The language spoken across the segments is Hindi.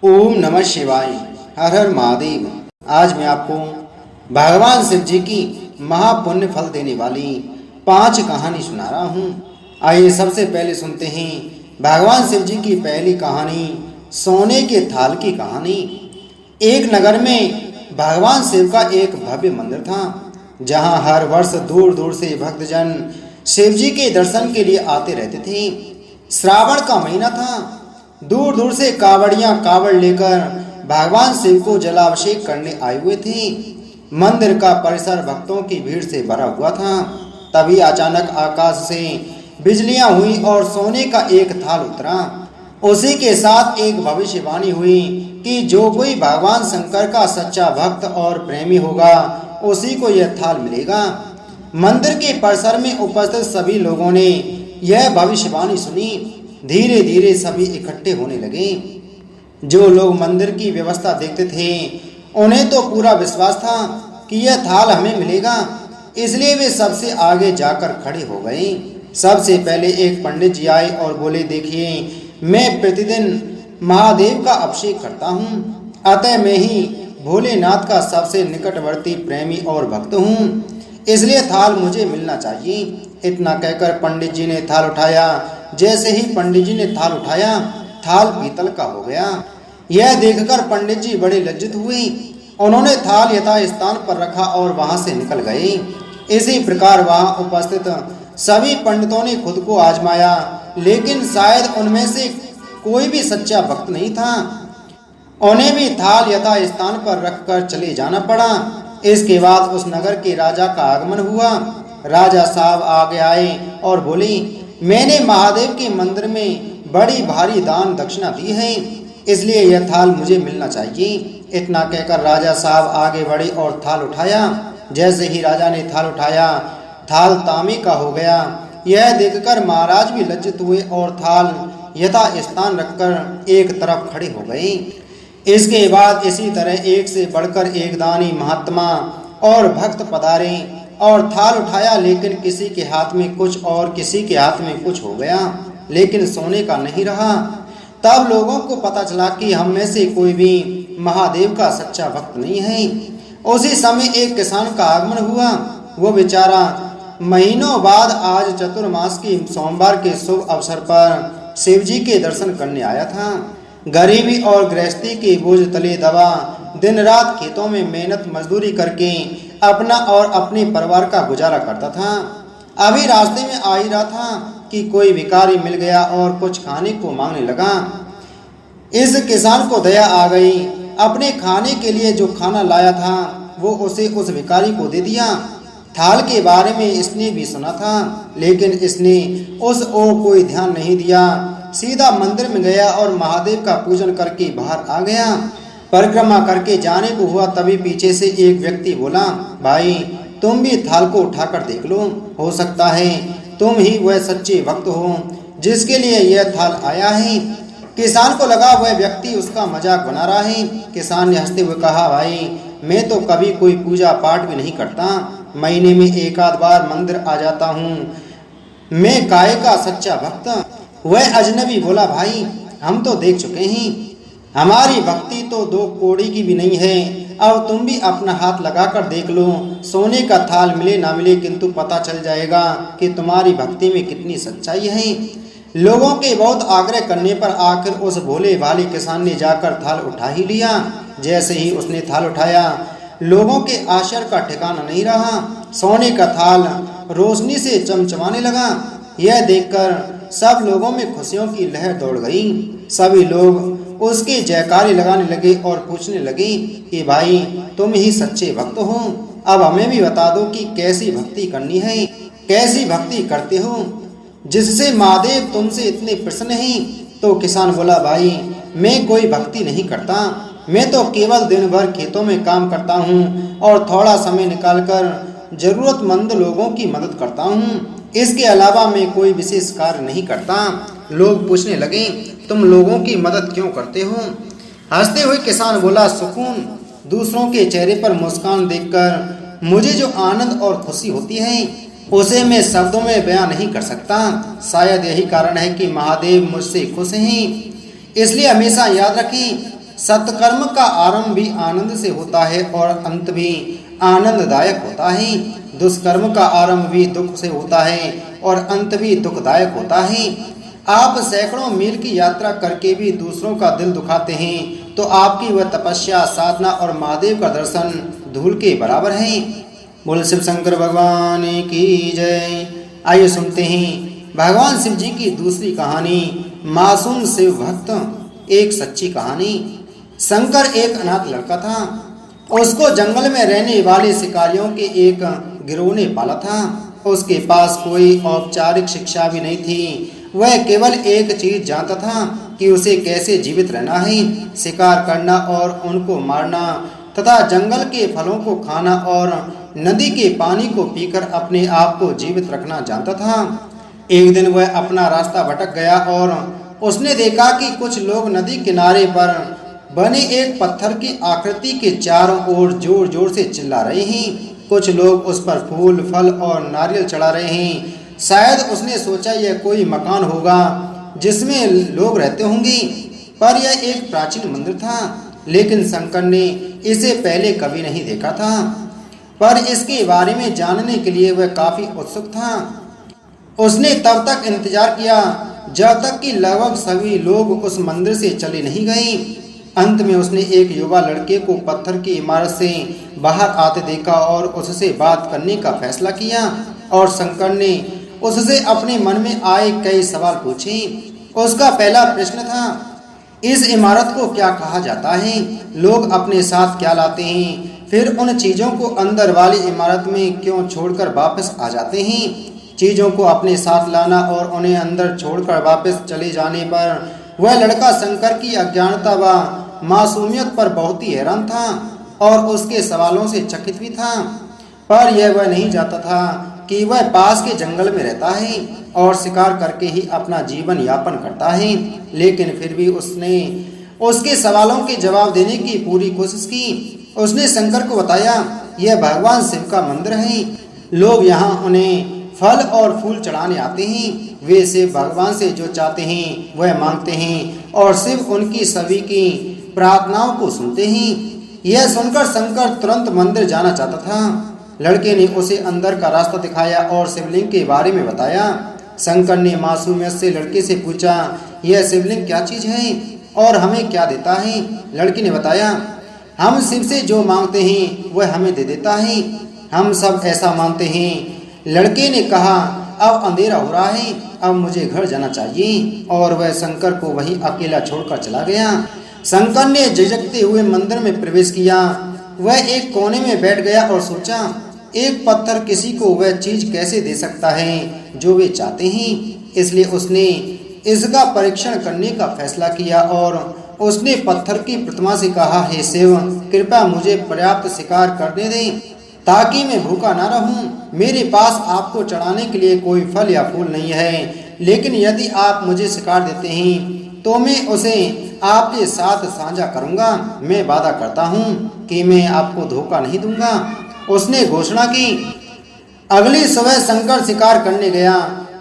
ओम नमः शिवाय। हर हर महादेव। आज मैं आपको भगवान शिव जी की महापुण्य फल देने वाली 5 कहानी सुना रहा हूँ। आइए सबसे पहले सुनते हैं भगवान शिव जी की पहली कहानी, सोने के थाल की कहानी। एक नगर में भगवान शिव का एक भव्य मंदिर था, जहाँ हर वर्ष दूर दूर से भक्तजन शिव जी के दर्शन के लिए आते रहते थे। श्रावण का महीना था। दूर दूर से कावड़ियां कावड़ लेकर भगवान शिव को जलाभिषेक करने आए हुए थे। मंदिर का परिसर भक्तों की भीड़ से भरा हुआ था। तभी अचानक आकाश से बिजलियां हुई और सोने का एक थाल उतरा। उसी के साथ एक भविष्यवाणी हुई कि जो कोई भगवान शंकर का सच्चा भक्त और प्रेमी होगा, उसी को यह थाल मिलेगा। मंदिर के परिसर में उपस्थित सभी लोगों ने यह भविष्यवाणी सुनी। धीरे धीरे सभी इकट्ठे होने लगे। जो लोग मंदिर की व्यवस्था देखते थे, उन्हें तो पूरा विश्वास था कि यह थाल हमें मिलेगा, इसलिए वे सबसे आगे जाकर खड़े हो गए। सबसे पहले एक पंडित जी आए और बोले, देखिए, मैं प्रतिदिन महादेव का अभिषेक करता हूँ, अतः मैं ही भोलेनाथ का सबसे निकटवर्ती प्रेमी और भक्त हूँ, इसलिए थाल मुझे मिलना चाहिए। इतना कहकर पंडित जी ने थाल उठाया। जैसे ही पंडित जी ने थाल उठाया, थाल पीतल का हो गया। यह देखकर पंडित जी बड़े लज्जित हुए। उन्होंने थाल यथास्थान पर रखा और वहां से निकल गए। इसी प्रकार वहां उपस्थित सभी पंडितों ने खुद को आजमाया, लेकिन शायद उनमें से कोई भी सच्चा भक्त नहीं था। उन्हें भी थाल यथास्थान पर रखकर चले जाना पड़ा। इसके बाद उस नगर के राजा का आगमन हुआ। राजा साहब आगे आए और बोले, मैंने महादेव के मंदिर में बड़ी भारी दान दक्षिणा दी है, इसलिए यह थाल मुझे मिलना चाहिए। इतना कहकर राजा साहब आगे बढ़े और थाल उठाया। जैसे ही राजा ने थाल उठाया, थाल तांबे का हो गया। यह देखकर महाराज भी लज्जित हुए और थाल यथास्थान रखकर एक तरफ खड़े हो गए। इसके बाद इसी तरह एक से बढ़कर एक दानी महात्मा और भक्त पधारे और थाल उठाया, लेकिन किसी के हाथ में कुछ और किसी के हाथ में कुछ हो गया, लेकिन सोने का नहीं रहा। तब लोगों को पता चला कि हम में से कोई भी महादेव का सच्चा भक्त नहीं है। उसी समय एक किसान का आगमन हुआ। वो बेचारा महीनों बाद आज चतुर्मास की सोमवार के शुभ अवसर पर शिव जी के दर्शन करने आया था। गरीबी और गृहस्थी के बोझ तले दबा दिन रात खेतों में मेहनत मजदूरी करके अपना और अपने परिवार का गुजारा करता था। अभी रास्ते में आ ही रहा था कि कोई भिखारी मिल गया और कुछ खाने को मांगने लगा। इस किसान को दया आ गई। अपने खाने के लिए जो खाना लाया था, वो उसे उस भिखारी को दे दिया। थाल के बारे में इसने भी सुना था, लेकिन इसने उस ओर कोई ध्यान नहीं दिया। सीधा मंदिर में गया और महादेव का पूजन करके बाहर आ गया। परिक्रमा करके जाने को हुआ, तभी पीछे से एक व्यक्ति बोला, भाई, तुम भी थाल को उठाकर देख लो, हो सकता है तुम ही वह सच्चे भक्त हो जिसके लिए यह थाल आया है। किसान को लगा वह व्यक्ति उसका मजाक बना रहा है। किसान ने हंसते हुए कहा, भाई, मैं तो कभी कोई पूजा पाठ भी नहीं करता, महीने में एक आध बार मंदिर आ जाता हूँ, मैं काय का सच्चा भक्त। वह अजनबी बोला, भाई, हम तो देख चुके हैं, हमारी भक्ति तो 2 कौड़ी की भी नहीं है। अब तुम भी अपना हाथ लगाकर देख लो, सोने का थाल मिले ना मिले, किंतु पता चल जाएगा कि तुम्हारी भक्ति में कितनी सच्चाई है। लोगों के बहुत आग्रह करने पर आखिर उस भोले भाले किसान ने जाकर थाल उठा ही लिया। जैसे ही उसने थाल उठाया, लोगों के आश्चर्य का ठिकाना नहीं रहा। सोने का थाल रोशनी से चमचमाने लगा। यह देखकर सब लोगों में खुशियों की लहर दौड़ गई। सभी लोग उसके जयकारे लगाने लगे और पूछने लगे कि भाई, तुम ही सच्चे भक्त हो, अब हमें भी बता दो कि कैसी भक्ति करनी है, कैसी भक्ति करते हो जिससे महादेव तुमसे इतने प्रसन्न हैं। तो किसान बोला, भाई, मैं कोई भक्ति नहीं करता, मैं तो केवल दिन भर खेतों में काम करता हूँ और थोड़ा समय निकालकर जरूरतमंद लोगों की मदद करता हूँ, इसके अलावा मैं कोई विशेष कार्य नहीं करता। लोग पूछने लगे, तुम लोगों की मदद क्यों करते हो? हंसते हुए किसान बोला, सुकून, दूसरों के चेहरे पर मुस्कान देखकर मुझे जो आनंद और खुशी होती है, उसे मैं शब्दों में बयां नहीं कर सकता। शायद यही कारण है कि महादेव मुझसे खुश हैं। इसलिए हमेशा याद रखें, सत्कर्म का आरंभ भी आनंद से होता है और अंत भी आनंददायक होता है। दुष्कर्म का आरंभ भी दुख से होता है और अंत भी दुखदायक होता है। आप सैकड़ों मील की यात्रा करके भी दूसरों का दिल दुखाते हैं तो आपकी वह तपस्या, साधना और महादेव का दर्शन धूल के बराबर है। बोल शिव शंकर भगवान की जय। आइए सुनते हैं भगवान शिव जी की दूसरी कहानी, मासूम शिव भक्त। एक सच्ची कहानी। शंकर एक अनाथ लड़का था। उसको जंगल में रहने वाले शिकारियों के एक गिरोह ने पाला था। उसके पास कोई औपचारिक शिक्षा भी नहीं थी। वह केवल एक चीज जानता था कि उसे कैसे जीवित रहना है, शिकार करना और उनको मारना तथा जंगल के फलों को खाना और नदी के पानी को पीकर अपने आप को जीवित रखना जानता था। एक दिन वह अपना रास्ता भटक गया और उसने देखा कि कुछ लोग नदी किनारे पर बने एक पत्थर की आकृति के चारों ओर जोर जोर से चिल्ला रहे हैं। कुछ लोग उस पर फूल, फल और नारियल चढ़ा रहे हैं। शायद उसने सोचा यह कोई मकान होगा जिसमें लोग रहते होंगे, पर यह एक प्राचीन मंदिर था। लेकिन शंकर ने इसे पहले कभी नहीं देखा था, पर इसके बारे में जानने के लिए वह काफी उत्सुक था। उसने तब तक इंतजार किया जब तक कि लगभग सभी लोग उस मंदिर से चले नहीं गए। अंत में उसने एक युवा लड़के को पत्थर की इमारत से बाहर आते देखा और उससे बात करने का फैसला किया। और शंकर ने उससे अपने मन में आए कई सवाल पूछे। उसका पहला प्रश्न था, इस इमारत को क्या कहा जाता है? लोग अपने साथ क्या लाते हैं? फिर उन चीज़ों को अंदर वाली इमारत में क्यों छोड़कर वापस आ जाते हैं? चीज़ों को अपने साथ लाना और उन्हें अंदर छोड़कर वापस चले जाने पर वह लड़का शंकर की अज्ञानता व मासूमियत पर बहुत ही हैरान था और उसके सवालों से चकित भी था। पर यह वह नहीं जानता था कि वह पास के जंगल में रहता है और शिकार करके ही अपना जीवन यापन करता है। लेकिन फिर भी उसने उसके सवालों के जवाब देने की पूरी कोशिश की। उसने शंकर को बताया, यह भगवान शिव का मंदिर है। लोग यहाँ उन्हें फल और फूल चढ़ाने आते हैं। वे शिव भगवान से जो चाहते हैं वह मांगते हैं और शिव उनकी सभी की प्रार्थनाओं को सुनते हैं। यह सुनकर शंकर तुरंत मंदिर जाना चाहता था। लड़के ने उसे अंदर का रास्ता दिखाया और शिवलिंग के बारे में बताया। शंकर ने मासूमियत से लड़के से पूछा, यह शिवलिंग क्या चीज है और हमें क्या देता है? लड़के ने बताया, हम शिव से जो मांगते हैं वह हमें दे देता है। हम सब ऐसा मानते हैं। लड़के ने कहा, अब अंधेरा हो रहा है, अब मुझे घर जाना चाहिए। और वह शंकर को वहीं अकेला छोड़कर चला गया। शंकर ने झिझकते हुए मंदिर में प्रवेश किया। वह एक कोने में बैठ गया और सोचा, एक पत्थर किसी को वह चीज कैसे दे सकता है जो वे चाहते हैं। इसलिए उसने इसका परीक्षण करने का फैसला किया और उसने पत्थर की प्रतिमा से कहा, हे शिव, कृपया मुझे पर्याप्त शिकार करने दें ताकि मैं भूखा ना रहूं। मेरे पास आपको चढ़ाने के लिए कोई फल या फूल नहीं है, लेकिन यदि आप मुझे शिकार देते हैं तो मैं उसे आपके साथ साझा करूंगा। मैं वादा करता हूं कि मैं आपको धोखा नहीं दूंगा। उसने घोषणा की। अगली सुबह शंकर शिकार करने गया।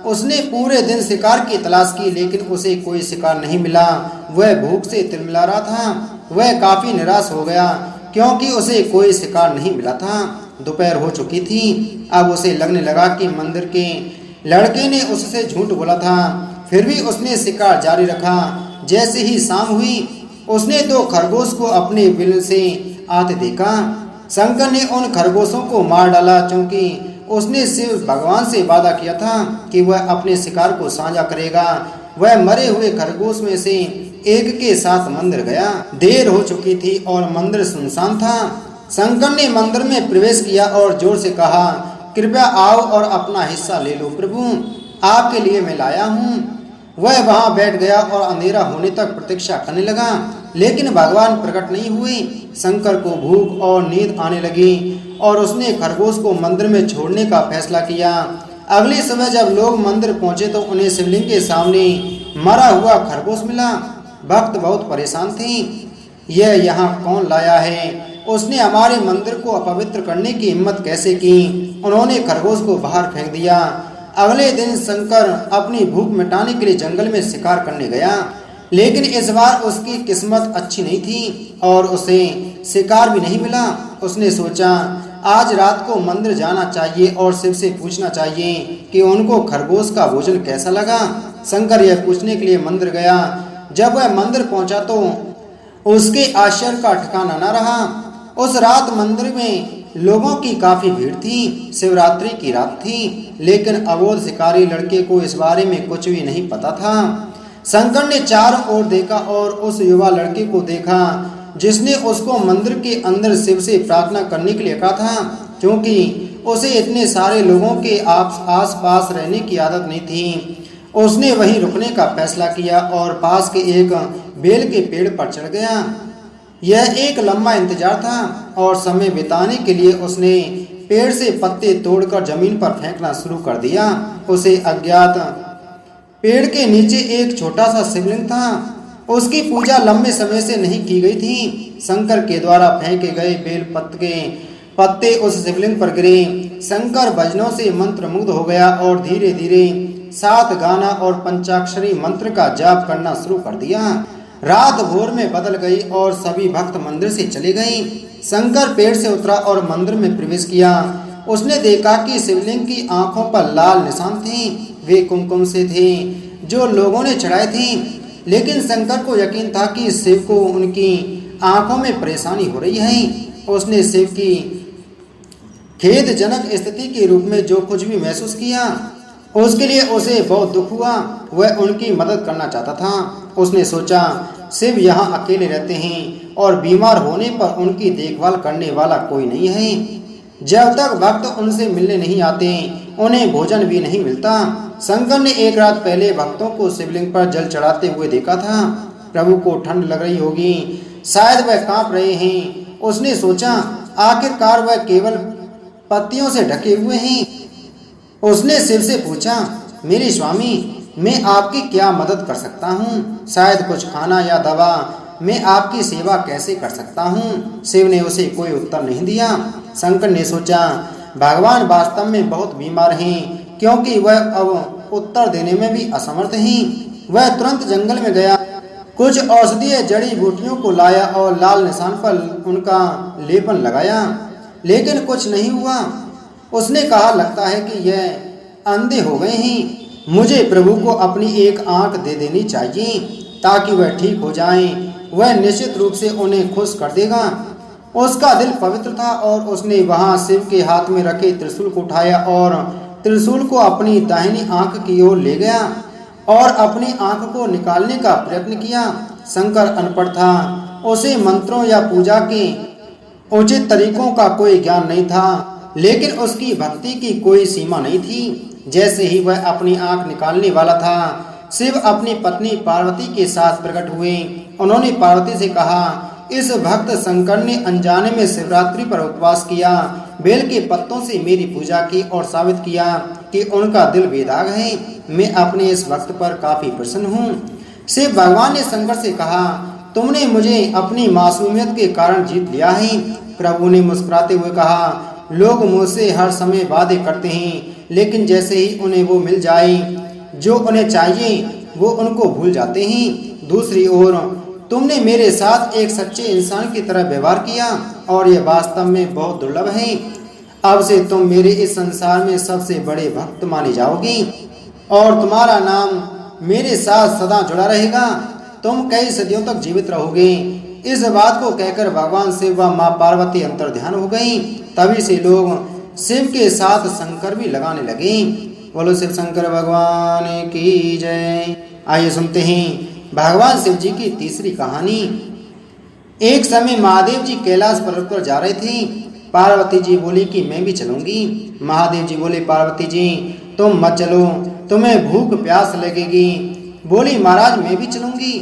उसने पूरे दिन शिकार की तलाश की, लेकिन उसे कोई शिकार नहीं मिला। वह भूख से तिलमिला रहा था। वह काफी निराश हो गया क्योंकि उसे कोई शिकार नहीं मिला था। दोपहर हो चुकी थी। अब उसे लगने लगा कि मंदिर के लड़के ने उससे झूठ बोला था। फिर भी उसने शिकार जारी रखा। जैसे ही शाम हुई, उसने 2 खरगोश को अपने बिल से आते देखा। शंकर ने उन खरगोशों को मार डाला क्योंकि उसने शिव भगवान से वादा किया था कि वह अपने शिकार को साझा करेगा। वह मरे हुए खरगोश में से एक के साथ मंदिर गया। देर हो चुकी थी और मंदिर सुनसान था। शंकर ने मंदिर में प्रवेश किया और जोर से कहा, कृपया आओ और अपना हिस्सा ले लो प्रभु, आपके लिए मैं लाया हूँ। वह वहां बैठ गया और अंधेरा होने तक प्रतीक्षा करने लगा, लेकिन भगवान प्रकट नहीं हुए। शंकर को भूख और नींद आने लगी और उसने खरगोश को मंदिर में छोड़ने का फैसला किया। अगली सुबह जब लोग मंदिर पहुंचे तो उन्हें शिवलिंग के सामने मरा हुआ खरगोश मिला। भक्त बहुत परेशान थे। यह यहाँ कौन लाया है? उसने हमारे मंदिर को अपवित्र करने की हिम्मत कैसे की? उन्होंने खरगोश को बाहर फेंक दिया। अगले दिन शंकर अपनी भूख मिटाने के लिए जंगल में शिकार करने गया। लेकिन इस बार उसकी किस्मत अच्छी नहीं थी और उसे शिकार भी नहीं मिला। उसने सोचा आज रात को मंदिर जाना चाहिए और शिव से पूछना चाहिए कि उनको खरगोश का भोजन कैसा लगा। शंकर यह पूछने के लिए मंदिर गया। जब वह मंदिर पहुंचा तो उसके आश्चर्य का ठिकाना न रहा। उस रात मंदिर में लोगों की काफी भीड़ थी। शिवरात्रि की रात थी, लेकिन अबोध शिकारी लड़के को इस बारे में कुछ भी नहीं पता था। शंकर ने चारों ओर देखा और उस युवा लड़के को देखा जिसने उसको मंदिर के अंदर शिव से प्रार्थना करने के लिए कहा था। क्योंकि उसे इतने सारे लोगों के आस पास रहने की आदत नहीं थी, उसने वहीं रुकने का फैसला किया और पास के एक बेल के पेड़ पर चढ़ गया। यह एक लंबा इंतजार था और समय बिताने के लिए उसने पेड़ से पत्ते तोड़कर जमीन पर फेंकना शुरू कर दिया। उसे अज्ञात पेड़ के नीचे एक छोटा सा शिवलिंग था। उसकी पूजा लंबे समय से नहीं की गई थी। शंकर के द्वारा फेंके गए बेल पत्ते उस शिवलिंग पर गिरे। शंकर भजनों से मंत्र मुग्ध हो गया और धीरे धीरे 7 गाना और पंचाक्षरी मंत्र का जाप करना शुरू कर दिया। रात भोर में बदल गई और सभी भक्त मंदिर से चले गए। शंकर पेड़ से उतरा और मंदिर में प्रवेश किया। उसने देखा कि शिवलिंग की आंखों पर लाल निशान थे। वे कुमकुम से थे जो लोगों ने चढ़ाए थे, लेकिन शंकर को यकीन था कि शिव को उनकी आंखों में परेशानी हो रही है। उसने शिव की खेदजनक स्थिति के रूप में जो कुछ भी महसूस किया उसके लिए उसे बहुत दुख हुआ। वह उनकी मदद करना चाहता था। उसने सोचा शिव यहाँ अकेले रहते हैं और बीमार होने पर उनकी देखभाल करने वाला कोई नहीं है। जब तक भक्त उनसे मिलने नहीं आते उन्हें भोजन भी नहीं मिलता। शंकर ने एक रात पहले भक्तों को शिवलिंग पर जल चढ़ाते हुए देखा था। प्रभु को ठंड लग रही होगी, शायद वह कांप रहे हैं। उसने सोचा आखिरकार वह केवल पत्तियों से ढके हुए हैं। उसने शिव से पूछा, मेरे स्वामी, मैं आपकी क्या मदद कर सकता हूँ? शायद कुछ खाना या दवा। मैं आपकी सेवा कैसे कर सकता हूँ? शिव ने उसे कोई उत्तर नहीं दिया। शंकर ने सोचा भगवान वास्तव में बहुत बीमार हैं, क्योंकि वह अब उत्तर देने में भी असमर्थ हैं। वह तुरंत जंगल में गया, कुछ औषधीय जड़ी बूटियों को लाया और लाल निशान पर उनका लेपन लगाया, लेकिन कुछ नहीं हुआ। उसने कहा लगता है कि यह अंधे हो गए हैं। मुझे प्रभु को अपनी एक आंख दे देनी चाहिए ताकि वह ठीक हो जाएं। वह निश्चित रूप से उन्हें खुश कर देगा। उसका दिल पवित्र था और उसने वहां शिव के हाथ में रखे त्रिशूल को उठाया और त्रिशूल को अपनी दाहिनी आंख की ओर ले गया और अपनी आंख को निकालने का प्रयत्न किया। शंकर अनपढ़ था, उसे मंत्रों या पूजा के उचित तरीकों का कोई ज्ञान नहीं था, लेकिन उसकी भक्ति की कोई सीमा नहीं थी। जैसे ही वह अपनी आंख निकालने वाला था, शिव अपनी पत्नी पार्वती के साथ प्रकट हुए। उन्होंने पार्वती से कहा, इस भक्त शंकर ने अनजाने में शिवरात्रि पर उपवास किया, बेल के पत्तों से मेरी पूजा की और साबित किया कि उनका दिल बेदाग है। मैं अपने इस भक्त पर काफी प्रसन्न हूँ। शिव भगवान ने शंकर से कहा, तुमने मुझे अपनी मासूमियत के कारण जीत लिया है। प्रभु ने मुस्कुराते हुए कहा, लोग मुझसे हर समय वादे करते हैं, लेकिन जैसे ही उन्हें वो मिल जाए जो उन्हें चाहिए वो उनको भूल जाते हैं। दूसरी ओर तुमने मेरे साथ एक सच्चे इंसान की तरह व्यवहार किया और यह वास्तव में बहुत दुर्लभ है। अब से तुम मेरे इस संसार में सबसे बड़े भक्त माने जाओगी और तुम्हारा नाम मेरे साथ सदा जुड़ा रहेगा। तुम कई सदियों तक जीवित रहोगे। इस बात को कहकर भगवान शिव व माँ पार्वती अंतर ध्यान हो गई। तभी से लोग शिव के साथ शंकर भी लगाने लगे। बोलो शिव शंकर भगवान की जय। आइए सुनते हैं भगवान शिव जी की तीसरी कहानी। एक समय महादेव जी कैलाश पर्वत पर जा रहे थे। पार्वती जी बोली कि मैं भी चलूंगी। महादेव जी बोले, पार्वती जी तुम मत चलो, तुम्हें भूख प्यास लगेगी। बोली, महाराज मैं भी चलूंगी।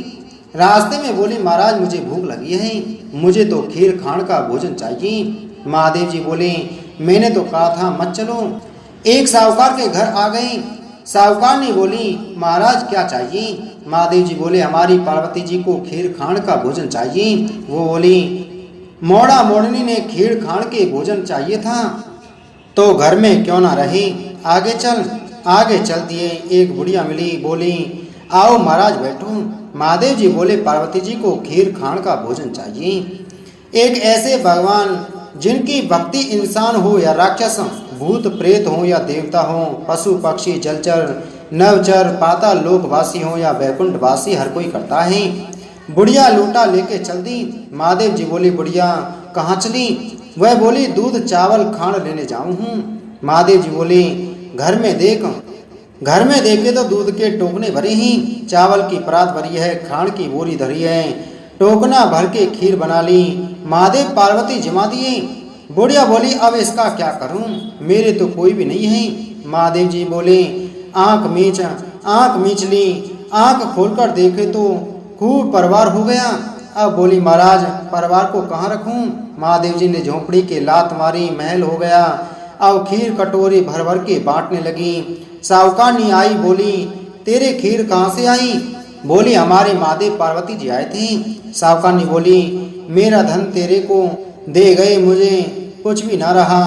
रास्ते में बोली, महाराज मुझे भूख लगी है, मुझे तो खीर खांड का भोजन चाहिए। महादेव जी बोले, मैंने तो कहा था मत चलो। एक साहूकार के घर आ गई। साहूकार ने बोली, महाराज क्या चाहिए? महादेव जी बोले, हमारी पार्वती जी को खीर खांड का भोजन चाहिए। वो बोली, मोड़ा मोड़नी ने खीर खांड के भोजन चाहिए था तो घर में क्यों ना रहे, आगे चल। आगे चल दिए। एक बुढ़िया मिली, बोली, आओ महाराज बैठो। महादेव जी बोले, पार्वती जी को खीर खाण का भोजन चाहिए। एक ऐसे भगवान जिनकी भक्ति इंसान हो या राक्षस, भूत प्रेत हो या देवता हो, पशु पक्षी जलचर नवचर पाताल लोकवासी हो या वैकुंठ वासी, हर कोई करता है। बुढ़िया लोटा लेके चल दी। महादेव जी बोली, बुढ़िया कहाँ चली? वह बोली, दूध चावल खाण लेने जाऊं हूँ। महादेव जी बोले, घर में देखे तो दूध के टोकने भरे ही, चावल की परात भरी है, खाण की बोरी धरी है, टोकना भर के खीर बना ली। महादेव पार्वती जिमा दिए। बुढ़िया बोली, अब इसका क्या करूं? मेरे तो कोई भी नहीं है। महादेव जी बोले, आंख मीच ली। आंख खोलकर देखे तो खूब परिवार हो गया। अब बोली, महाराज परिवार को कहाँ रखूं? महादेव जी ने झोंपड़ी के लात मारी, महल हो गया। अब खीर कटोरी भर भर के बांटने लगी। साहूकारनी आई, बोली, तेरे खीर कहाँ से आई? बोली, हमारे महादेव पार्वती जी आए थे। साहूकारनी बोली, मेरा धन तेरे को दे गए, मुझे कुछ भी ना रहा।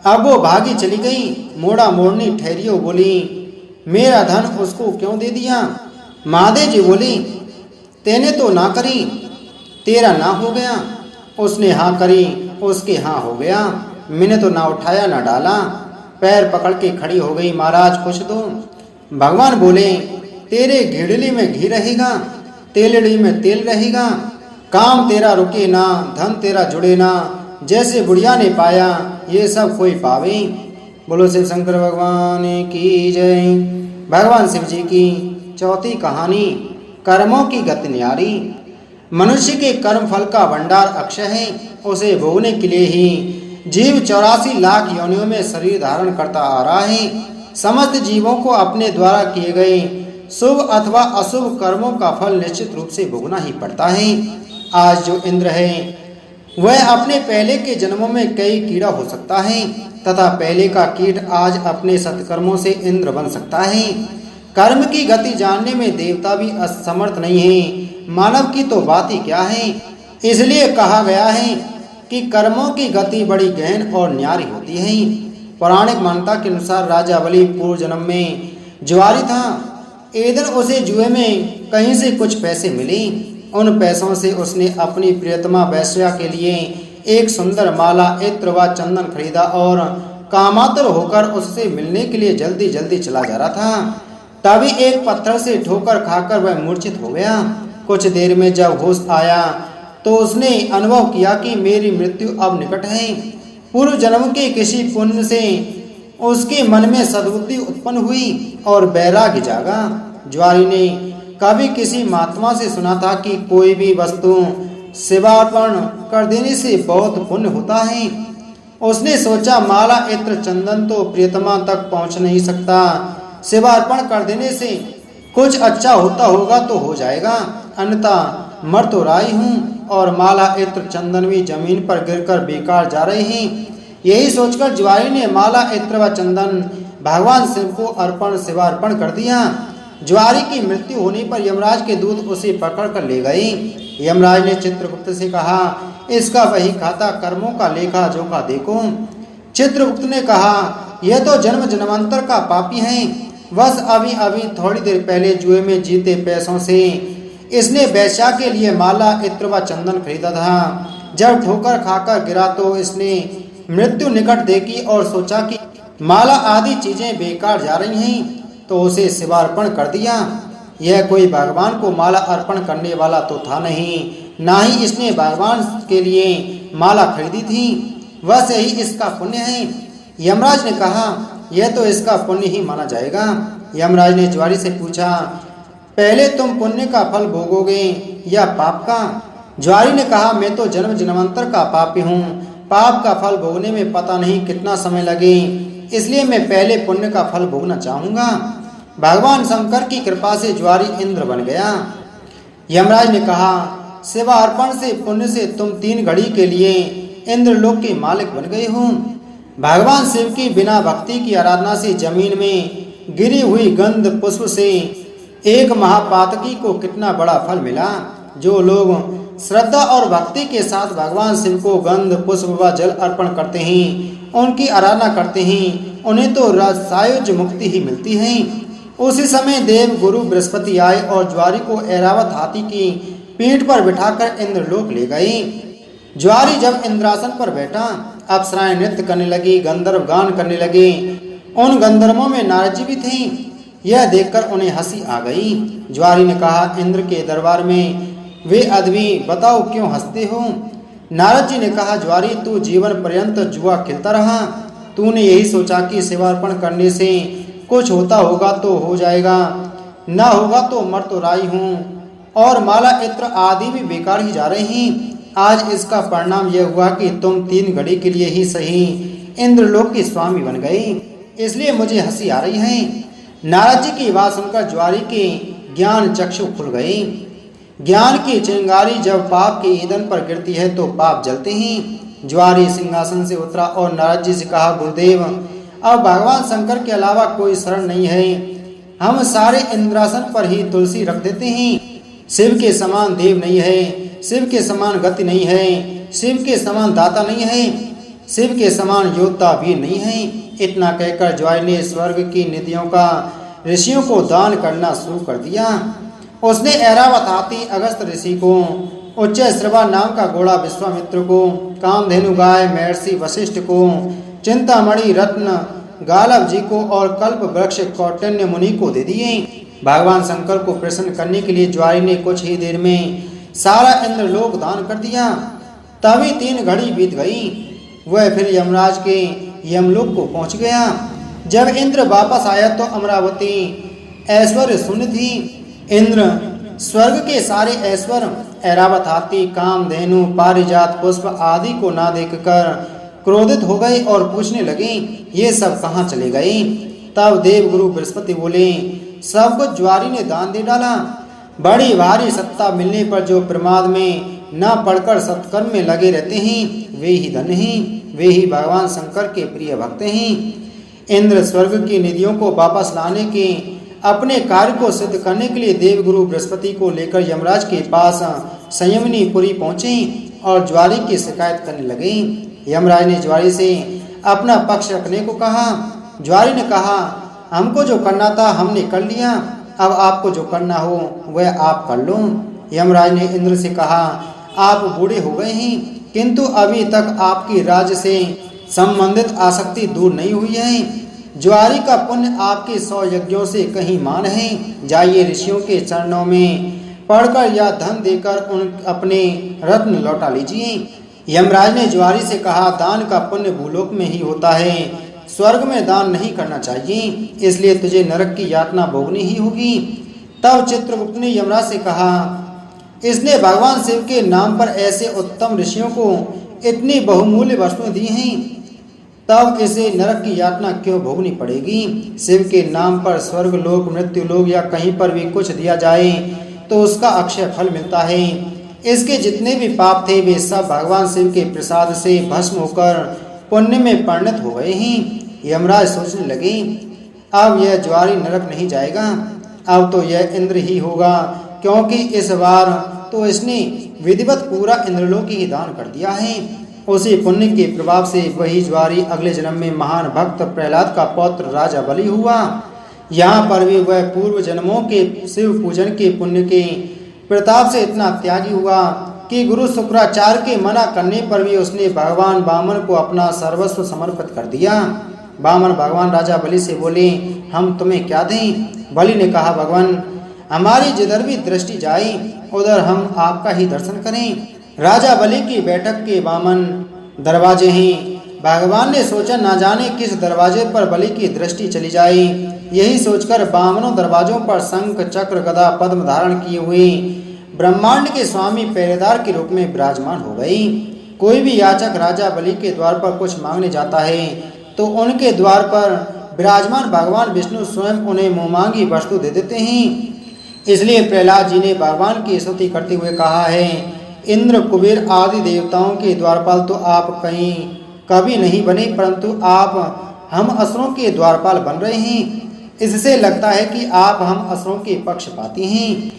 अब वो भागी चली गई। मोड़ा मोड़नी ठहरियो, बोली, मेरा धन उसको क्यों दे दिया? महादेव जी बोली, तेने तो ना करी, तेरा ना हो गया। उसने हाँ करी, उसके हाँ हो गया। मैंने तो ना उठाया ना डाला। पैर पकड़ के खड़ी हो गई, महाराज कुछ दो। भगवान बोले, तेरे घेड़ली में घी रहेगा, तेलड़ी में तेल रहेगा, काम तेरा रुके ना, धन तेरा जुड़े ना। जैसे बुढ़िया ने पाया, ये सब कोई पावे। बोलो शिव शंकर भगवान की जय। भगवान शिव जी की चौथी कहानी, कर्मों की गति न्यारी। मनुष्य के कर्म फल का भंडार अक्षय है। उसे भोगने के लिए ही जीव 84 लाख योनियों में शरीर धारण करता आ रहा है। समस्त जीवों को अपने द्वारा किए गए शुभ अथवा अशुभ कर्मों का फल निश्चित रूप से भोगना ही पड़ता है। आज जो इंद्र है वह अपने पहले के जन्मों में कई कीड़ा हो सकता है, तथा पहले का कीट आज अपने सत्कर्मों से इंद्र बन सकता है। कर्म की गति जानने में देवता भी असमर्थ नहीं है, मानव की तो बात ही क्या है। इसलिए कहा गया है कि कर्मों की गति बड़ी गहन और न्यारी होती है। पौराणिक मान्यता के अनुसार राजा बलि पूर्व जन्म में जुआरी था। एक दिन उसे जुए में कहीं से कुछ पैसे मिले। उन पैसों से उसने अपनी प्रियतमा वैश्या के लिए एक सुंदर माला, इत्र व चंदन खरीदा और कामातुर होकर उससे मिलने के लिए जल्दी जल्दी चला जा रहा था। तभी एक पत्थर से ठोकर खाकर वह मूर्छित हो गया। कुछ देर में जब होश आया तो उसने अनुभव किया कि मेरी मृत्यु अब निकट है। पूर्व जन्म के किसी पुण्य से उसके मन में सद्बुद्धि उत्पन्न हुई और वैराग्य जागा। ज्वारी ने कभी किसी महात्मा से सुना था कि कोई भी वस्तु सेवार्पण कर देने से बहुत पुण्य होता है। उसने सोचा, माला इत्र चंदन तो प्रियतमा तक पहुंच नहीं सकता, सेवार्पण कर देने से कुछ अच्छा होता होगा तो हो जाएगा, अन्यथा मर तो राई हूँ और माला इत्र चंदन भी जमीन पर गिरकर बेकार जा रहे हैं। यही सोचकर ज्वारी ने माला इत्र व चंदन भगवान शिव को अर्पण सेवार्पण कर दिया। ज्वारी की मृत्यु होने पर यमराज के दूत उसे पकड़ कर ले गए। यमराज ने चित्रगुप्त से कहा, इसका वही खाता कर्मों का लेखा जोखा देखो। चित्रगुप्त ने कहा, यह तो जन्म जन्मांतर का पापी है। बस अभी अभी थोड़ी देर पहले जुए में जीते पैसों से इसने वैश्या के लिए माला इत्र व चंदन खरीदा था। जब ठोकर खाकर गिरा तो इसने मृत्यु निकट देखी और सोचा कि माला आदि चीजें बेकार जा रही हैं, तो उसे शिवार्पण कर दिया। यह कोई भगवान को माला अर्पण करने वाला तो था नहीं, ना ही इसने भगवान के लिए माला खरीदी थी। वह ही इसका पुण्य है। यमराज ने कहा, यह तो इसका पुण्य ही माना जाएगा। यमराज ने ज्वारी से पूछा, पहले तुम पुण्य का फल भोगोगे या पाप का? ज्वारी ने कहा, मैं तो जन्म जन्मांतर का पापी हूँ, पाप का फल भोगने में पता नहीं कितना समय लगे, इसलिए मैं पहले पुण्य का फल भोगना चाहूँगा। भगवान शंकर की कृपा से ज्वारी इंद्र बन गया। यमराज ने कहा, सेवा अर्पण से पुण्य से तुम 3 घड़ी के लिए इंद्रलोक के मालिक बन गए हो। भगवान शिव की बिना भक्ति की आराधना से जमीन में गिरी हुई गंध पुष्प से एक महापातकी को कितना बड़ा फल मिला। जो लोग श्रद्धा और भक्ति के साथ भगवान शिव को गंध पुष्प व जल अर्पण करते हैं, उनकी आराधना करते हैं, उन्हें तो सायुज्य मुक्ति ही मिलती है। उसी समय देव गुरु बृहस्पति आए और ज्वारी को ऐरावत हाथी की पीठ पर बिठाकर इंद्रलोक ले गए। ज्वारी जब इंद्रासन पर बैठा, अप्सराएं नृत्य करने लगी, गंधर्व गान करने लगे। उन गंधर्वों में नारद जी भी थे। यह देखकर उन्हें हंसी आ गई। ज्वारी ने कहा, इंद्र के दरबार में वे अदबी, बताओ क्यों हंसते हो? नारद जी ने कहा, ज्वारी तू जीवन पर्यंत जुआ खेलता रहा। तूने यही सोचा कि सेवार्पण करने से कुछ होता होगा तो हो जाएगा, ना होगा तो मर तो राई हूँ, और माला इत्र आदि भी बेकार ही जा रहे हैं। आज इसका परिणाम यह हुआ कि तुम 3 घड़ी के लिए ही सही इंद्रलोक के स्वामी बन गए, इसलिए मुझे हंसी आ रही है। नारद जी की बात सुनकर ज्वारी के ज्ञान चक्षु खुल गए। ज्ञान की चिंगारी जब पाप के ईंधन पर गिरती है तो पाप जलते हैं। ज्वारी सिंहासन से उतरा और नारद जी से कहा, गुरुदेव अब भगवान शंकर के अलावा कोई शरण नहीं है। हम सारे इंद्रासन पर ही तुलसी रख देते हैं। शिव के समान देव नहीं है, शिव के समान गति नहीं है, शिव के समान दाता नहीं है, शिव के समान योद्धा भी नहीं है। इतना कहकर ज्वारी ने स्वर्ग की निधियों का ऋषियों को दान करना शुरू कर दिया। उसने ऐरावत हाथी अगस्त ऋषि को, उच्च श्रवा नाम का घोड़ा विश्वामित्र को, कामधेनु गाय महर्षि वशिष्ठ को, चिंतामणि रत्न गालव जी को और कल्प वृक्ष कौटन्य मुनि को दे दिए। भगवान शंकर को प्रसन्न करने के लिए ज्वारी ने कुछ ही देर में सारा इंद्रलोक दान कर दिया। तभी 3 घड़ी बीत गई। वह फिर यमराज के यमलोक को पहुंच गया। जब इंद्र वापस आया तो अमरावती ऐश्वर्य शून्य थी। इंद्र स्वर्ग के सारे ऐश्वर्य, ऐरावत हाथी, कामधेनु, पारिजात पुष्प आदि को ना देखकर क्रोधित हो गए और पूछने लगे, ये सब कहाँ चले गए? तब देव गुरु बृहस्पति बोले, सब कुछ ज्वारी ने दान दे डाला। बड़ी भारी सत्ता मिलने पर जो प्रमाद में न पढ़कर सत्कर्म में लगे रहते हैं वे ही धन्य हैं, वे ही भगवान शंकर के प्रिय भक्त हैं। इंद्र स्वर्ग की निधियों को वापस लाने के अपने कार्य को सिद्ध करने के लिए देवगुरु बृहस्पति को लेकर यमराज के पास संयमनी पुरी पहुंचे और ज्वारी की शिकायत करने लगे। यमराज ने ज्वारी से अपना पक्ष रखने को कहा। ज्वारी ने कहा, हमको जो करना था हमने कर लिया, अब आपको जो करना हो वह आप कर लो। यमराज ने इंद्र से कहा, आप बूढ़े हो गए हैं किंतु अभी तक आपकी राज्य से संबंधित आसक्ति दूर नहीं हुई है। ज्वारी का पुण्य आपके 100 यज्ञों से कहीं मान है। जाइए ऋषियों के चरणों में पढ़कर या धन देकर उन अपने रत्न लौटा लीजिए। यमराज ने ज्वारी से कहा, दान का पुण्य भूलोक में ही होता है, स्वर्ग में दान नहीं करना चाहिए, इसलिए तुझे नरक की यातना भोगनी ही होगी। तब चित्रगुप्त ने यमराज से कहा, इसने भगवान शिव के नाम पर ऐसे उत्तम ऋषियों को इतनी बहुमूल्य वस्तुएं दी हैं, तब इसे नरक की यातना क्यों भोगनी पड़ेगी? शिव के नाम पर स्वर्ग लोक, मृत्यु लोक या कहीं पर भी कुछ दिया जाए तो उसका अक्षय फल मिलता है। इसके जितने भी पाप थे वे सब भगवान शिव के प्रसाद से भस्म होकर पुण्य में परिणत हो गए हैं। यमराज सोचने लगे, अब यह ज्वारी नरक नहीं जाएगा, अब तो यह इंद्र ही होगा, क्योंकि इस बार तो इसने विधिवत पूरा इंद्रलोक ही दान कर दिया है। उसी पुण्य के प्रभाव से वही ज्वारी अगले जन्म में महान भक्त प्रहलाद का पौत्र राजा बलि हुआ। यहाँ पर भी वह पूर्व जन्मों के शिव पूजन के पुण्य के प्रताप से इतना त्यागी हुआ कि गुरु शुक्राचार्य के मना करने पर भी उसने भगवान वामन को अपना सर्वस्व समर्पित कर दिया। वामन भगवान राजा बलि से बोले, हम तुम्हें क्या दें? बलि ने कहा, भगवान हमारी जिधर भी दृष्टि जाए उधर हम आपका ही दर्शन करें। राजा बलि की बैठक के वामन दरवाजे हैं। भगवान ने सोचा ना जाने किस दरवाजे पर बलि की दृष्टि चली जाए। यही सोचकर बावनों दरवाजों पर शंख चक्र गदा पद्म धारण किए हुए ब्रह्मांड के स्वामी पहरेदार के रूप में विराजमान हो गई। कोई भी याचक राजा बलि के द्वार पर कुछ मांगने जाता है तो उनके द्वार पर विराजमान भगवान विष्णु स्वयं उन्हें मुंहमांगी वस्तु दे देते हैं। इसलिए प्रहलाद जी ने भगवान की स्तुति करते हुए कहा है, इंद्र कुबेर आदि देवताओं के द्वारपाल तो आप कहीं कभी नहीं बने, परंतु आप हम असुरों के द्वारपाल बन रहे हैं। इससे लगता है कि आप हम असुरों के पक्षपाती हैं।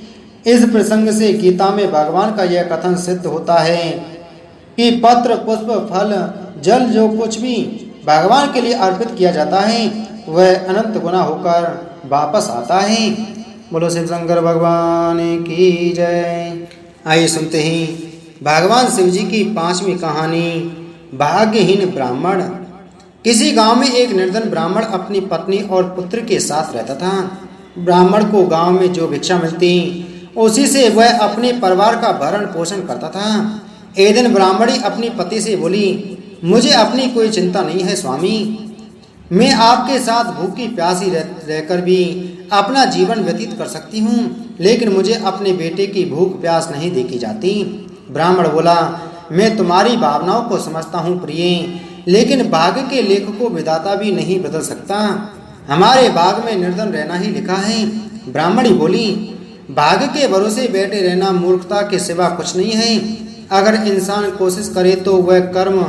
इस प्रसंग से गीता में भगवान का यह कथन सिद्ध होता है कि पत्र पुष्प फल जल जो कुछ भी भगवान के लिए अर्पित किया जाता है वह अनंत गुना होकर वापस आता है। बोलो शिव शंकर भगवान की जय। आइए सुनते हैं भगवान शिव जी की 5वीं कहानी, भाग्यहीन ब्राह्मण। किसी गांव में एक निर्धन ब्राह्मण अपनी पत्नी और पुत्र के साथ रहता था। ब्राह्मण को गांव में जो भिक्षा मिलती उसी से वह अपने परिवार का भरण पोषण करता था। एक दिन ब्राह्मणी अपनी पति से बोली, मुझे अपनी कोई चिंता नहीं है स्वामी, मैं आपके साथ भूखी प्यासी रहकर भी अपना जीवन व्यतीत कर सकती हूँ, लेकिन मुझे अपने बेटे की भूख प्यास नहीं देखी जाती। ब्राह्मण बोला, मैं तुम्हारी भावनाओं को समझता हूँ प्रिय, लेकिन भाग्य के लेख को विधाता भी नहीं बदल सकता। हमारे भाग में निर्धन रहना ही लिखा है। ब्राह्मणी बोली, भाग्य के भरोसे बैठे रहना मूर्खता के सिवा कुछ नहीं है। अगर इंसान कोशिश करे तो वह कर्म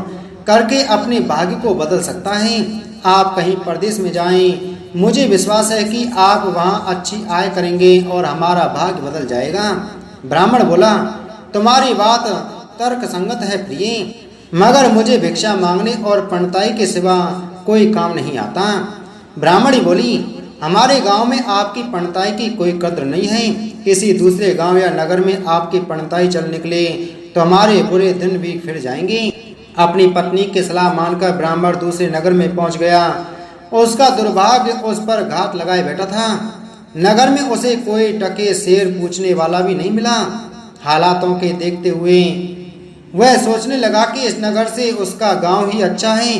करके अपने भाग्य को बदल सकता है। आप कहीं परदेश में जाएं, मुझे विश्वास है कि आप वहां अच्छी आय करेंगे और हमारा भाग्य बदल जाएगा। ब्राह्मण बोला, तुम्हारी बात तर्क संगत है प्रिय, मगर मुझे भिक्षा मांगने और पंडिताई के सिवा कोई काम नहीं आता। ब्राह्मणी बोली, हमारे गांव में आपकी पंडिताई की कोई कद्र नहीं है। किसी दूसरे गांव या नगर में आपकी पंडिताई चल निकले तो हमारे बुरे दिन भी फिर जाएंगे। अपनी पत्नी की सलाह मानकर ब्राह्मण दूसरे नगर में पहुंच गया। उसका दुर्भाग्य उस पर घात लगाए बैठा था। नगर में उसे कोई टके शेर पूछने वाला भी नहीं मिला। हालातों के देखते हुए वह सोचने लगा कि इस नगर से उसका गांव ही अच्छा है।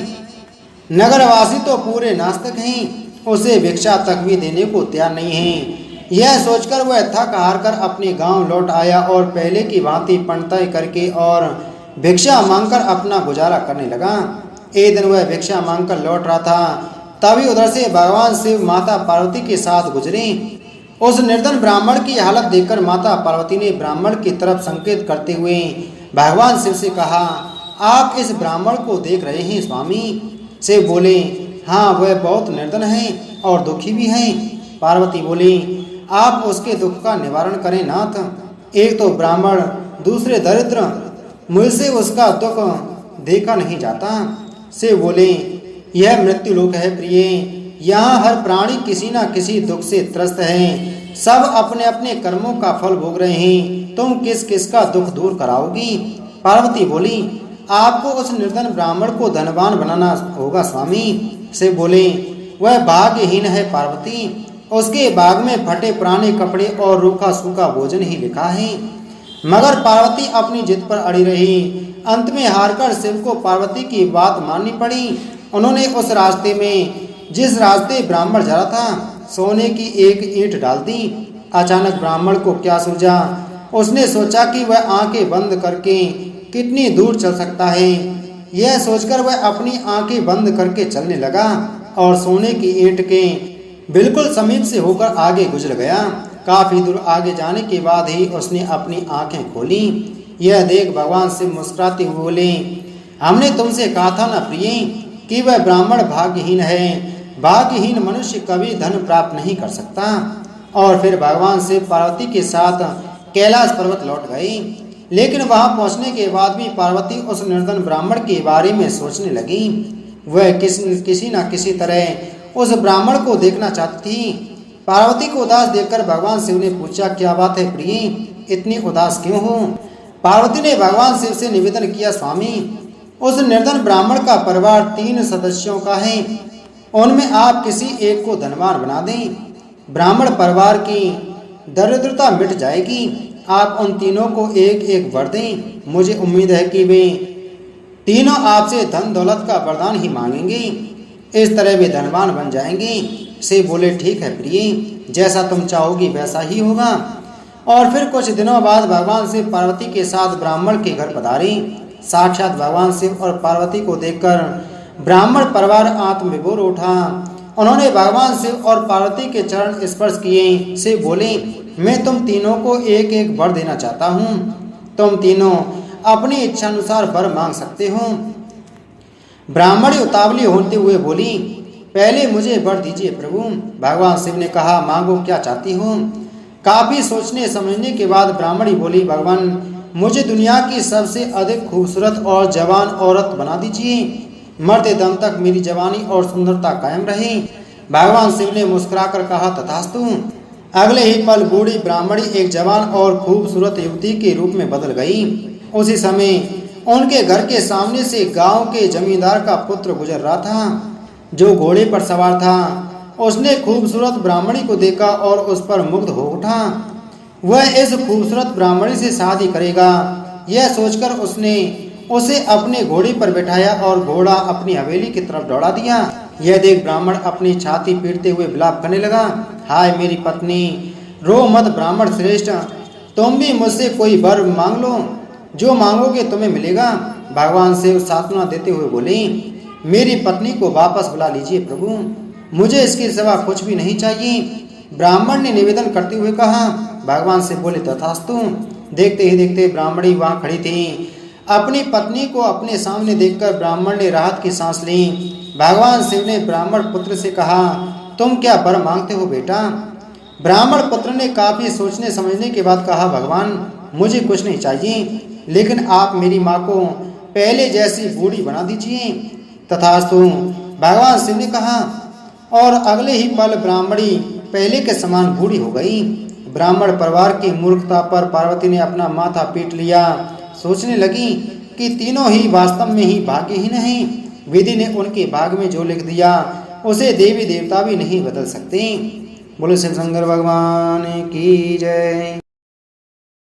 नगरवासी तो पूरे नास्तिक हैं, उसे भिक्षा तक भी देने को तैयार नहीं है। यह सोचकर वह थक हार कर अपने गांव लौट आया और पहले की भांति पंडिताई करके और भिक्षा मांगकर अपना गुजारा करने लगा। एक दिन वह भिक्षा मांगकर लौट रहा था, तभी उधर से भगवान शिव माता पार्वती के साथ गुजरे। उस निर्धन ब्राह्मण की हालत देखकर माता पार्वती ने ब्राह्मण की तरफ संकेत करते हुए भगवान शिव से कहा, आप इस ब्राह्मण को देख रहे हैं स्वामी? शिव बोले, हाँ, वह बहुत निर्धन है और दुखी भी है। पार्वती बोली, आप उसके दुख का निवारण करें नाथ। एक तो ब्राह्मण, दूसरे दरिद्र, मुझसे उसका दुख देखा नहीं जाता। शिव बोले, यह मृत्यु लोक है प्रिय, यहाँ हर प्राणी किसी न किसी दुख से त्रस्त है। सब अपने अपने कर्मों का फल भोग रहे हैं, तुम किस किस का दुख दूर कराओगी? पार्वती बोली, आपको उस निर्धन ब्राह्मण को धनवान बनाना होगा स्वामी। शिव बोले, वह भाग्यहीन है पार्वती, उसके भाग में फटे पुराने कपड़े और रूखा सूखा भोजन ही लिखा है। मगर पार्वती अपनी जिद पर अड़ी रही। अंत में हारकर शिव को पार्वती की बात माननी पड़ी। उन्होंने उस रास्ते में, जिस रास्ते ब्राह्मण जा रहा था, सोने की एक ईंट डाल दी। अचानक ब्राह्मण को क्या सूझा? उसने सोचा कि वह आंखें बंद करके कितनी दूर चल सकता है। यह सोचकर वह अपनी आंखें बंद करके चलने लगा और सोने की ईंट के बिल्कुल समीप से होकर आगे गुजर गया। काफी दूर आगे जाने के बाद ही उसने अपनी आंखें खोली। यह देख भगवान शिव मुस्कुराते हुए बोले, हमने तुमसे कहा था ना प्रिय कि वह ब्राह्मण भाग्यहीन है। भाग्यहीन मनुष्य कभी धन प्राप्त नहीं कर सकता। और फिर भगवान शिव पार्वती के साथ कैलाश पर्वत लौट गए। लेकिन वहां पहुंचने के बाद भी पार्वती उस निर्धन ब्राह्मण के बारे में सोचने लगी। वह किसी न किसी तरह उस ब्राह्मण को देखना चाहती थी। पार्वती को उदास देखकर भगवान शिव ने पूछा, क्या बात है प्रिय, इतनी उदास क्यों हो? पार्वती ने भगवान शिव से निवेदन किया, स्वामी, उस निर्धन ब्राह्मण का परिवार 3 सदस्यों का है, उनमें आप किसी एक को धनवान बना दें, ब्राह्मण परिवार की दरिद्रता मिट जाएगी। आप उन तीनों को एक एक वर दें। मुझे उम्मीद है कि वे तीनों आपसे धन दौलत का वरदान ही मांगेंगे, इस तरह वे धनवान बन जाएंगे। शिव बोले, ठीक है प्रिय, जैसा तुम चाहोगी वैसा ही होगा। और फिर कुछ दिनों बाद भगवान शिव पार्वती के साथ ब्राह्मण के घर पधारे। साक्षात भगवान शिव और पार्वती को देखकर ब्राह्मण परिवार आत्मविभोर उठा। उन्होंने भगवान शिव और पार्वती के चरण स्पर्श किए। शिव बोले, मैं तुम तीनों को एक एक वर देना चाहता हूँ। तुम तीनों अपनी इच्छानुसार वर मांग सकते हो। ब्राह्मणी उतावली होते हुए बोली, पहले मुझे वर दीजिए प्रभु। भगवान शिव ने कहा, मांगो, क्या चाहती हो? काफी सोचने समझने के बाद ब्राह्मणी बोली, भगवान, मुझे दुनिया की सबसे अधिक खूबसूरत और जवान औरत बना दीजिए। मरते दम तक मेरी जवानी और सुंदरता कायम रहे। भगवान शिव ने मुस्कुराकर कहा, तथास्तु। अगले ही पल बूढ़ी ब्राह्मणी एक जवान और खूबसूरत युवती के रूप में बदल गई। उसी समय उनके घर के सामने से गांव के जमींदार का पुत्र गुजर रहा था, जो घोड़े पर सवार था। उसने खूबसूरत ब्राह्मणी को देखा और उस पर मुग्ध हो उठा। वह इस खूबसूरत ब्राह्मणी से शादी करेगा, यह सोचकर उसने उसे अपने घोड़े पर बैठाया और घोड़ा अपनी हवेली की तरफ दौड़ा दिया। यह देख ब्राह्मण अपनी छाती पीटते हुए विलाप करने लगा, हाय मेरी पत्नी, रो मत ब्राह्मण श्रेष्ठ, तुम भी मुझसे कोई वर मांग लो, जो मांगोगे तुम्हें मिलेगा। भगवान शिव सांत्वना देते हुए बोले, मेरी पत्नी को वापस बुला लीजिए प्रभु, मुझे इसके सिवा कुछ भी नहीं चाहिए। ब्राह्मण ने निवेदन करते हुए कहा। भगवान शिव बोले, तथास्तु। देखते ही देखते ब्राह्मणी वहां खड़ी थी। अपनी पत्नी को अपने सामने देखकर ब्राह्मण ने राहत की सांस ली। भगवान शिव ने ब्राह्मण पुत्र से कहा, तुम क्या वर मांगते हो बेटा? ब्राह्मण पुत्र ने काफी सोचने समझने के बाद कहा, भगवान मुझे कुछ नहीं चाहिए, लेकिन आप मेरी माँ को पहले जैसी बूढ़ी बना दीजिए। तथास्तु, भगवान शिव ने कहा। और अगले ही पल ब्राह्मणी पहले के समान बूढ़ी हो गई। ब्राह्मण परिवार की मूर्खता पर पार्वती ने अपना माथा पीट लिया। सोचने लगी कि तीनों ही वास्तव में ही भाग्यहीन हैं। विधि ने उनके भाग में जो लिख दिया उसे देवी देवता भी नहीं बदल सकते। बोलो शिव शंकर भगवान की जय।